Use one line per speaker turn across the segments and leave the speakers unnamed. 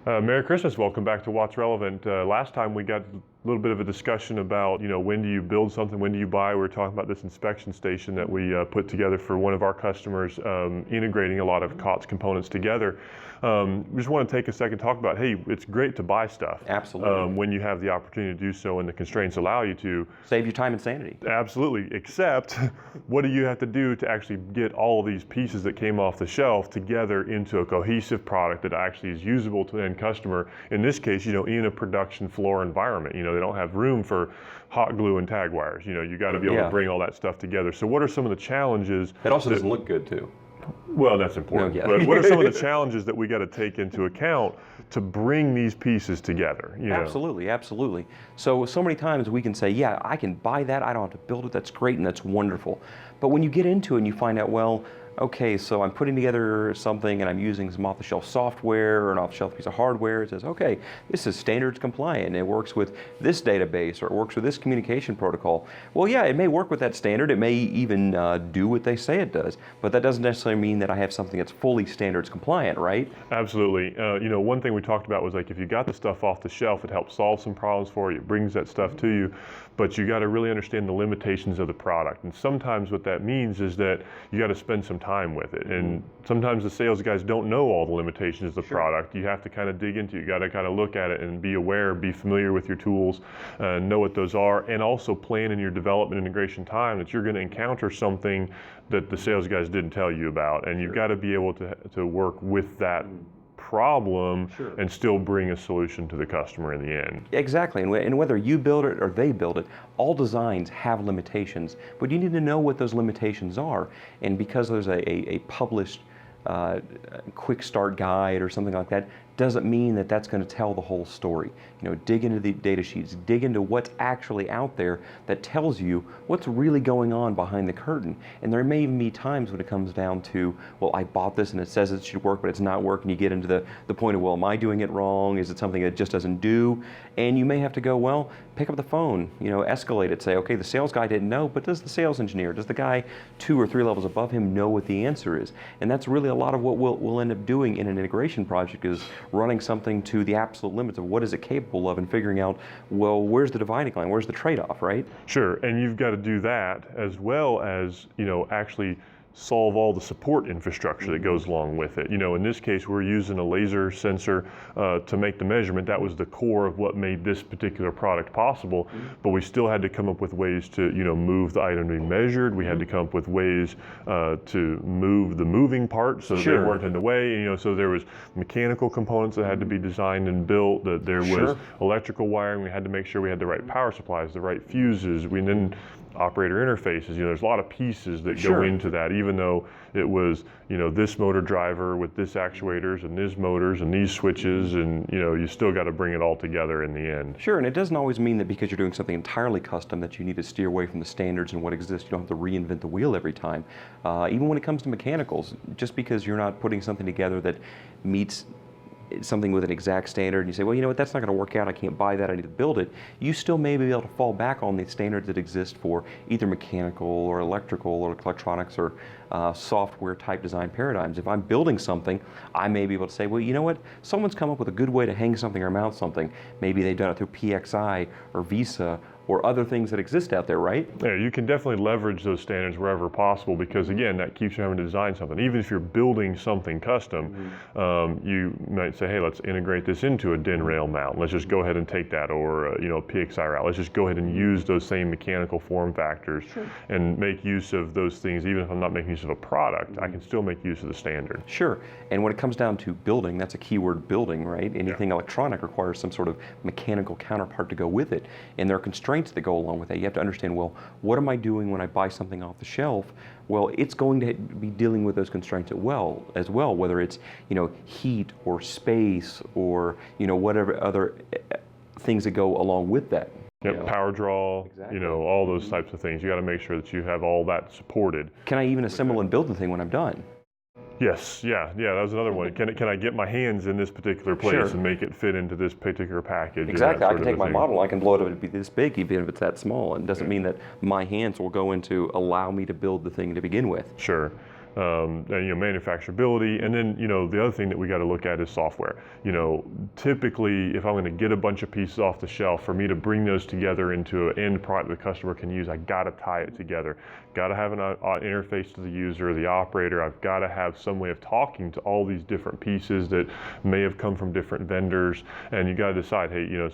Merry Christmas. Welcome back to What's Relevant. Last time we got a little bit of a discussion about, when do you build something, when do you buy? We were talking about this inspection station that we put together for one of our customers, integrating a lot of COTS components together. We just want to take a second to talk about, hey, it's great to buy stuff.
Absolutely.
When you have the opportunity to do so and the constraints allow you to.
Save you time and sanity.
Absolutely, except what do you have to do to actually get all of these pieces that came off the shelf together into a cohesive product that actually is usable to the end customer? In this case, in a production floor environment, they don't have room for hot glue and tag wires. You got to be able to bring all that stuff together. So what are some of the challenges?
It also doesn't look good too.
Well, that's important. But what are some of the challenges that we got to take into account to bring these pieces together?
Absolutely, absolutely. So many times we can say, yeah, I can buy that, I don't have to build it, that's great and that's wonderful. But when you get into it and you find out, well, okay, so I'm putting together something and I'm using some off-the-shelf software or an off-the-shelf piece of hardware. It says, okay, this is standards compliant. It works with this database or it works with this communication protocol. Well, yeah, it may work with that standard. It may even do what they say it does, but that doesn't necessarily mean that I have something that's fully standards compliant, right?
Absolutely. One thing we talked about was like if you got the stuff off the shelf, it helps solve some problems for you. It brings that stuff to you, but you got to really understand the limitations of the product. And sometimes what that means is that you got to spend some time with it. And sometimes the sales guys don't know all the limitations of the product. You have to kind of dig into it. You got to kind of look at it and be aware, be familiar with your tools, know what those are, and also plan in your development integration time that you're going to encounter something that the sales guys didn't tell you about. And you've got to be able to work with that problem and still bring a solution to the customer in the end.
Exactly, and whether you build it or they build it, all designs have limitations, but you need to know what those limitations are. And because there's a published quick start guide or something like that, doesn't mean that that's going to tell the whole story. Dig into the data sheets, dig into what's actually out there that tells you what's really going on behind the curtain. And there may even be times when it comes down to, well, I bought this and it says it should work, but it's not working. You get into the point of, well, am I doing it wrong? Is it something that just doesn't do? And you may have to go, well, pick up the phone, escalate it, say, okay, the sales guy didn't know, but does the sales engineer, does the guy 2 or 3 levels above him know what the answer is? And that's really a lot of what we'll end up doing in an integration project, is running something to the absolute limits of what is it capable of and figuring out, well, where's the dividing line, where's the trade-off, right?
Sure, and you've got to do that as well as, actually solve all the support infrastructure that goes along with it. In this case, we're using a laser sensor to make the measurement. That was the core of what made this particular product possible, but we still had to come up with ways to, move the item to be measured. We had to come up with ways to move the moving parts so that they weren't in the way. So there was mechanical components that had to be designed and built, that there was electrical wiring. We had to make sure we had the right power supplies, the right fuses. We then operator interfaces. There's a lot of pieces that go into that, even though it was, this motor driver with this actuators and these motors and these switches, and you still got to bring it all together in the end.
Sure, and it doesn't always mean that because you're doing something entirely custom that you need to steer away from the standards and what exists. You don't have to reinvent the wheel every time. Even when it comes to mechanicals, just because you're not putting something together that meets something with an exact standard and you say, well, you know what, that's not going to work out, I can't buy that, I need to build it, you still may be able to fall back on the standards that exist for either mechanical or electrical or electronics or software type design paradigms. If I'm building something, I may be able to say, well, you know what, someone's come up with a good way to hang something or mount something. Maybe they've done it through PXI or VISA or other things that exist out there, right?
Yeah, you can definitely leverage those standards wherever possible, because again, that keeps you having to design something. Even if you're building something custom, you might say, hey, let's integrate this into a DIN rail mount. Let's just go ahead and take that, or a PXI route. Let's just go ahead and use those same mechanical form factors and make use of those things. Even if I'm not making use of a product, I can still make use of the standard.
Sure, and when it comes down to building, that's a keyword, building, right? Anything electronic requires some sort of mechanical counterpart to go with it, and there are constraints that go along with that. You have to understand, well, what am I doing when I buy something off the shelf? Well, it's going to be dealing with those constraints as well, whether it's, heat or space or, whatever other things that go along with that.
Yep, power draw, all those types of things. You got to make sure that you have all that supported.
Can I even assemble and build the thing when I'm done?
Yes, yeah, that was another one. Can I get my hands in this particular place and make it fit into this particular package?
Exactly, I can take my model, I can blow it up to be this big, even if it's that small. And it doesn't mean that my hands will go into allow me to build the thing to begin with.
Sure. and, manufacturability, and then the other thing that we got to look at is software. Typically, if I'm going to get a bunch of pieces off the shelf, for me to bring those together into an end product the customer can use, I got to tie it together. Got to have an interface to the user, the operator. I've got to have some way of talking to all these different pieces that may have come from different vendors, and you got to decide, hey,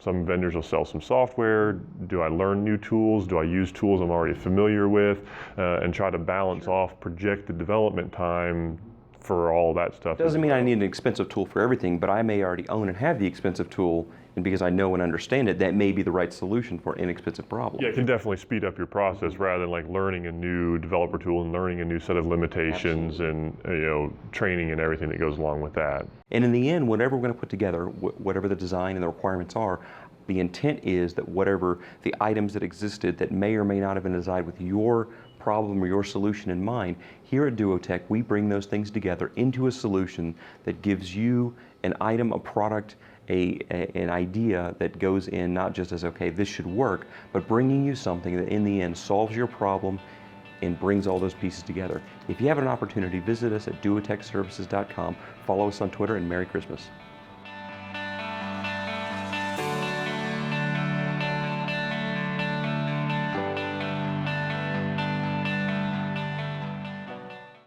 some vendors will sell some software. Do I learn new tools? Do I use tools I'm already familiar with? And try to balance off projected development time for all that stuff.
Doesn't mean I need an expensive tool for everything, but I may already own and have the expensive tool, and because I know and understand it, that may be the right solution for an inexpensive problem.
Yeah, it can definitely speed up your process rather than like learning a new developer tool and learning a new set of limitations. Absolutely. And training and everything that goes along with that.
And in the end, whatever we're going to put together, whatever the design and the requirements are, the intent is that whatever the items that existed that may or may not have been designed with your problem or your solution in mind, here at Duotech, we bring those things together into a solution that gives you an item, a product, an idea that goes in not just as, okay, this should work, but bringing you something that in the end solves your problem and brings all those pieces together. If you have an opportunity, visit us at duotechservices.com, follow us on Twitter, and Merry Christmas.